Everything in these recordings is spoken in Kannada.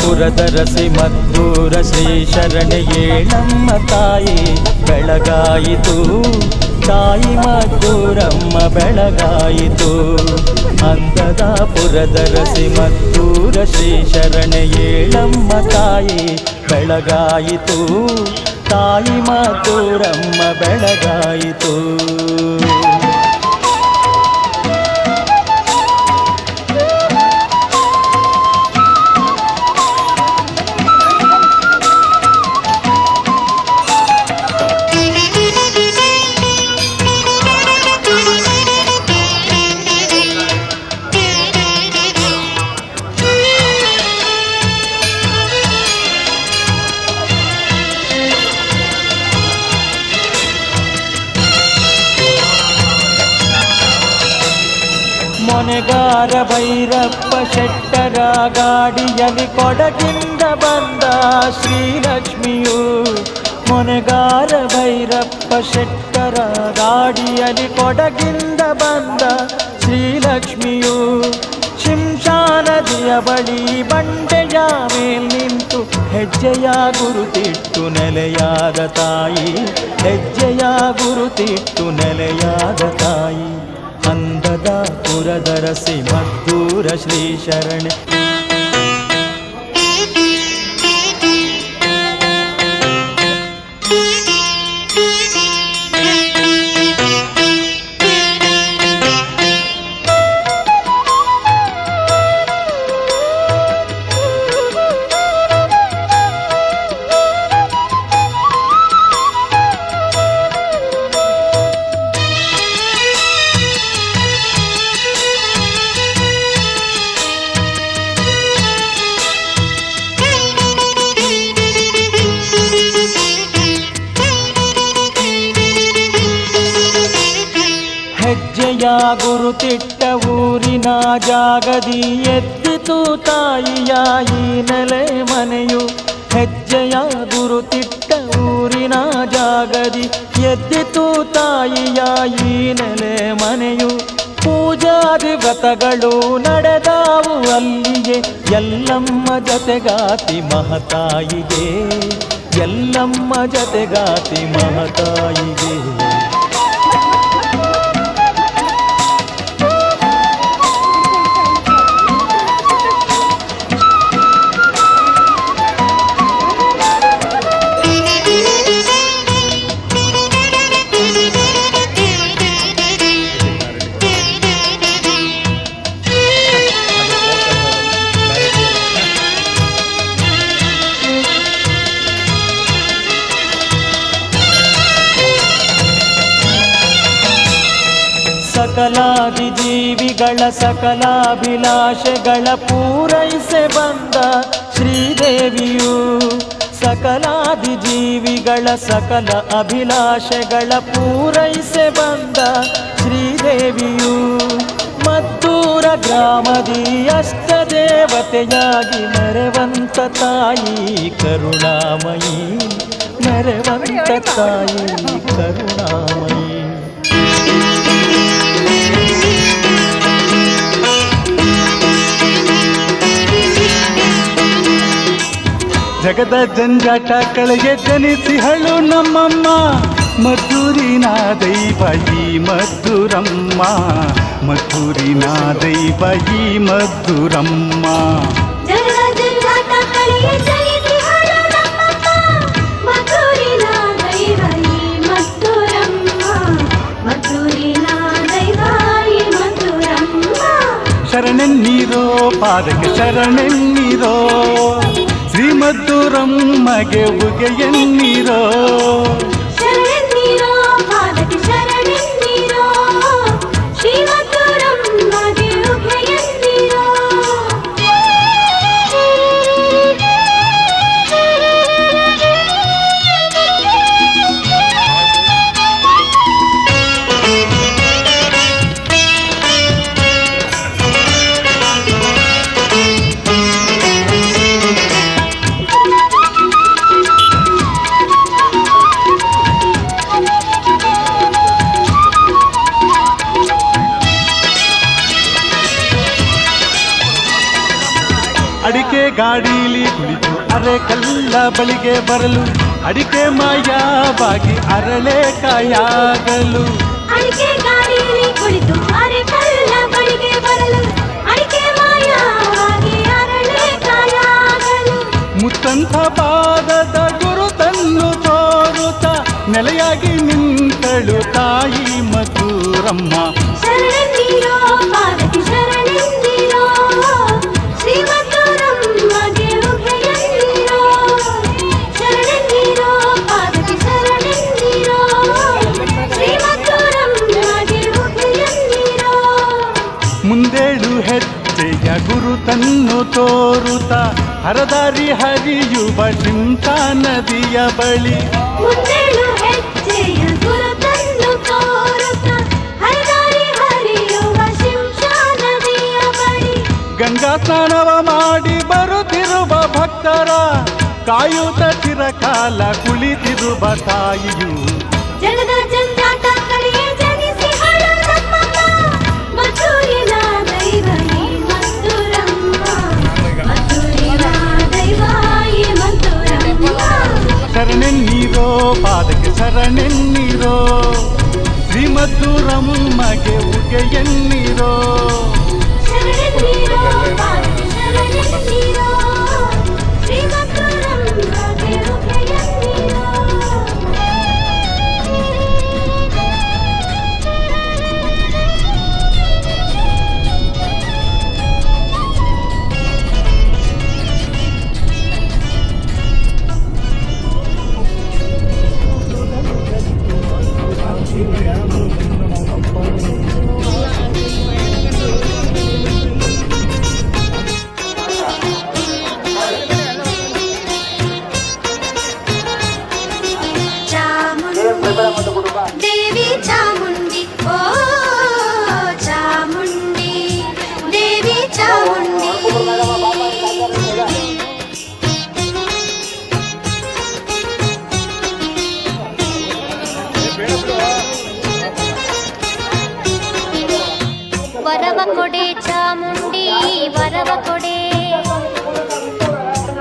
ಪುರದರಸಿ ಮದ್ದೂರ ಶ್ರೀ ಶರಣೆಯೇ ನಮ್ಮ ತಾಯಿ ಬೆಳಗಾಯಿತು, ತಾಯಿ ಮದ್ದೂರಮ್ಮ ಬೆಳಗಾಯಿತು. ಅಂದದ ಪುರದರಸಿ ಮದ್ದೂರ ಶ್ರೀ ಶರಣೆಯೇ ನಮ್ಮ ತಾಯಿ ಬೆಳಗಾಯಿತು, ತಾಯಿ ಮದ್ದೂರಮ್ಮ ಬೆಳಗಾಯಿತು. ಮೊನೆಗಾರ ಭೈರಪ್ಪ ಶೆಟ್ಟರ ಗಾಡಿಯಲ್ಲಿ ಕೊಡಗಿಂದ ಬಂದ ಶ್ರೀಲಕ್ಷ್ಮಿಯು, ಮೊನೆಗಾರ ಭೈರಪ್ಪ ಶೆಟ್ಟರ ಗಾಡಿಯಲ್ಲಿ ಕೊಡಗಿಂದ ಬಂದ ಶ್ರೀಲಕ್ಷ್ಮಿಯು. ಶಿಂಷಾ ನದಿಯ ಬಳಿ ಬಂಡೆಯ ಮೇಲ್ ನಿಂತು ಹೆಜ್ಜೆಯ ಗುರುತಿಟ್ಟು ನೆಲೆಯಾದ ತಾಯಿ, ಹೆಜ್ಜೆಯ ಗುರುತಿಟ್ಟು ನೆಲೆಯಾದ ತಾಯಿ. ಅಂದದ ಪುರದರಸಿ ಮದ್ದೂರ ಶ್ರೀ ಶರಣೆ. ಹೆಜ್ಜೆಯ ಗುರುತಿಟ್ಟ ಊರಿನ ಜಾಗದಿ ಎದ್ದಿತು ತಾಯಿಯ ಈ ನೆಲೆ ಮನೆಯು, ಹೆಜ್ಜೆಯ ಗುರುತಿಟ್ಟ ಊರಿನ ಜಾಗದಿ ಎದ್ದಿತು ತಾಯಿಯ ಈ ನೆಲೆ ಮನೆಯು. ಪೂಜಾದಿ ವ್ರತಗಳು ನಡೆದಾವು ಅಲ್ಲಿಯೇ, ಎಲ್ಲಮ್ಮ ಜತೆಗಾತಿ ಮಹತಾಯಿಗೆ, ಎಲ್ಲಮ್ಮ ಜತೆಗಾತಿ ಮಹತಾಯಿಗೆ. ಸಕಲಾದಿ ಜೀವಿಗಳ ಸಕಲಾಭಿಲಾಷೆಗಳ ಪೂರೈಸೆ ಬಂದ ಶ್ರೀದೇವಿಯು, ಸಕಲಾದಿ ಜೀವಿಗಳ ಸಕಲ ಅಭಿಲಾಷೆಗಳ ಪೂರೈಸೆ ಬಂದ ಶ್ರೀದೇವಿಯು. ಮದ್ದೂರ ಗ್ರಾಮದಿ ಅಷ್ಟ ದೇವತೆಯಾಗಿ ಮೆರೆವಂತ ತಾಯಿ ಕರುಣಾಮಯಿ, ಮೆರೆವಂತ ತಾಯಿ ಕರುಣಾಮಯಿ. ಜಗದ ಜಂಜಾಟ ಕಳೆಗೆ ಜನಿಸಿಹಳು ನಮ್ಮಮ್ಮ, ಮದ್ದೂರಿನ ದೈವ ಈ ಮದ್ದೂರಮ್ಮ, ಮದ್ದೂರಿನ ದೈವ ಈ ಮದ್ದೂರಮ್ಮ. ಶರಣೆನ್ನೀರೋ ಪಾದಕ್ಕೆ ಶರಣೆನ್ನೀರೋ, ಶ್ರೀಮದ್ದುರಮ್ಮಗೆ ಉಗೆಯನ್ನಿರೋ ಶರಣೆನ್ನಿರೋ ಪಾದಕ್ಕೆ ಶರಣೆನ್ನಿರೋ ಶ್ರೀಮದ್ದುರಮ್ಮಗೆ ಉಗೆಯನ್ನಿರೋ ಅಡಿಕೆ ಗಾಡೀಲಿ ಕುಳಿತು ಅರೆ ಕಲ್ಲ ಬಳಿಗೆ ಬರಲು ಅಡಿಕೆ ಮಾಯವಾಗಿ ಅರಳೆ ಕಾಯಾಗಲು ಅಡಿಕೆ ಗಾಡಿಯಲ್ಲಿ ಕುಳಿತು ಅರೆ ಕಲ್ಲ ಬಳಿಗೆ ಬರಲು ಅಡಿಕೆ ಮಾಯವಾಗಿ ಅರಳೆ ಕಾಯಾಗಲು ಮುತ್ತಂಥ ಪಾದದ ಗುರುತನ್ನು ತೋರುತ್ತ ನೆಲೆಯಾಗಿ ನಿಂತಳು ತಾಯಿ ಮಧುರಮ್ಮ ಶರಣೆನ್ನಿರೋ ಪಾದಕ್ಕೆ ಶರಣೆನ್ನಿರೋ ಶ್ರೀಮದ್ದುರಮ್ಮಗೆ ಉಗೆಯನ್ನಿರೋ ಶರಣೆನ್ನಿರೋ ಪಾದಕ್ಕೆ ಶರಣೆನ್ನಿರೋ ಶ್ರೀಮದ್ದುರಮ್ಮಗೆ ಉಗೆಯನ್ನಿರೋ ಮುಂದೇಳು ಹೆಜ್ಜೆಯ ಗುರುತನ್ನು ತೋರುತ್ತ ಹರದಾರಿ ಹರಿಯುವ ಶಿಂತಾ ನದಿಯ ಬಳಿ ಮುಂದೇಳು ಹೆಜ್ಜೆಯ ಗುರುತನ್ನು ತೋರುತ್ತ ಹರದಾರಿ ಹರಿಯುವ ಶಿಂಷಾ ನದಿಯ ಬಳಿ ಗಂಗಾ ಸ್ನಾನವ ಮಾಡಿ ಬರುತ್ತಿರುವ ಭಕ್ತರ ಕಾಯುತ್ತ ಚಿರಕಾಲ ಕುಳಿತಿರುವ ತಾಯಿಯು ಜಗದ ಜಂಜಾಟ ಕಡೆಗೆ ಜನಿಸಿಹಳು ನಮ್ಮಮ್ಮ ಮಧುರಿನ ದೈವ ಈ ಮಧುರಮ್ಮ ಮಧುರಿನ ದೈವ ಈ ಮಧುರಮ್ಮ ಶರಣೆನ್ನಿರೋ ಪಾದಕ್ಕೆ ಶರಣೆನ್ನಿರೋ ಶ್ರೀಮದ್ದುರಮ್ಮಗೆ ಉಗೆಯನ್ನಿರೋ ಶರಣೆನ್ನಿರೋ ಪಾದಕ್ಕೆ ಶರಣೆನ್ನಿರೋ ಶ್ರೀಮದ್ದುರಮ್ಮಗೆ ಉಗೆಯನ್ನಿರೋ ದೇವಿ ಚಾಮುಂಡಿ ಓ ಚಾಮುಂಡಿ ದೇವಿ ಚಾಮುಂಡಿ ವರವ ಕೊಡೆ ಚಾಮುಂಡಿ ವರವ ಕೊಡೆ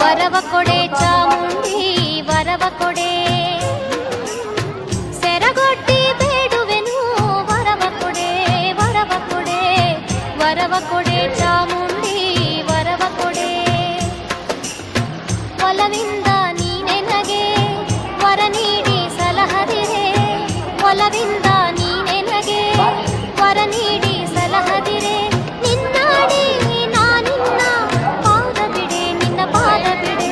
ವರವ ಕೊಡೆ ಚಾಮುಂಡಿ ವರವ ಕೊಡೆ ಸೆರಗೊಡ್ಡಿ ಬೇಡುವೆನು ವರವ ಕೊಡೆ ವರವ ಕೊಡೆ ವರವ ಕೊಡೆ ಚಾಮುಂಡಿ ವರವ ಕೊಡೆ ಒಲವಿಂದ ನೀನೆನಗೆ ವರ ನೀಡಿ ಸಲಹದಿರೆ ಒಲವಿಂದ ನೀನೆನಗೆ ವರ ನೀಡಿ ಸಲಹದಿರೆ ನಿನ್ನಾಡಿ ನಾನಿನ್ನ ಪಾದ ಬಿಡೆ ನಿನ್ನ ಪಾದ ಬಿಡೆ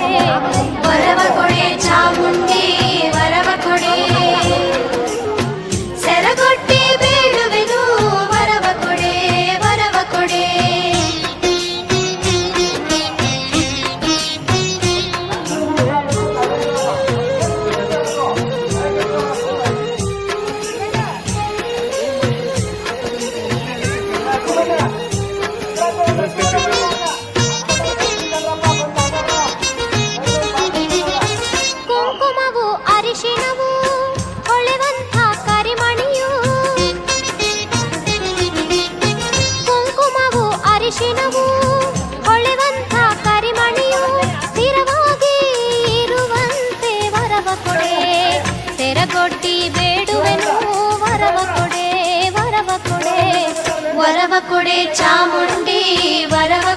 ವರವ ಕೊಡೆ ಚಾಮುಂಡಿ ವರವ ಕೊಡೆ ಸೆರಗೊಟ್ಟಿ ಬೇಡುವೆನು ವರವ ಕೊಡೆ ವರವ ಕೊಡೆ ಕುಂಕುಮವು ಅರಿಶಿಣವು ಹೊಳೆವಂಥ ಕರಿಮಣಿಯು ಕುಂಕುಮವು ಅರಿಶಿಣವು ಹೊಳೆವಂಥ ಕರಿಮಣಿಯು ಸ್ಥಿರವಾಗಿ ಇರುವಂತೆ ವರವ ಕೊಡೆ ಸೆರಗೊಡ್ಡಿ ಬೇಡುವೆನು ವರವ ಕೊಡೆ ವರವ ಕೊಡೆ ವರವ ಕೊಡೆ ಚಾಮುಂಡಿ ವರವ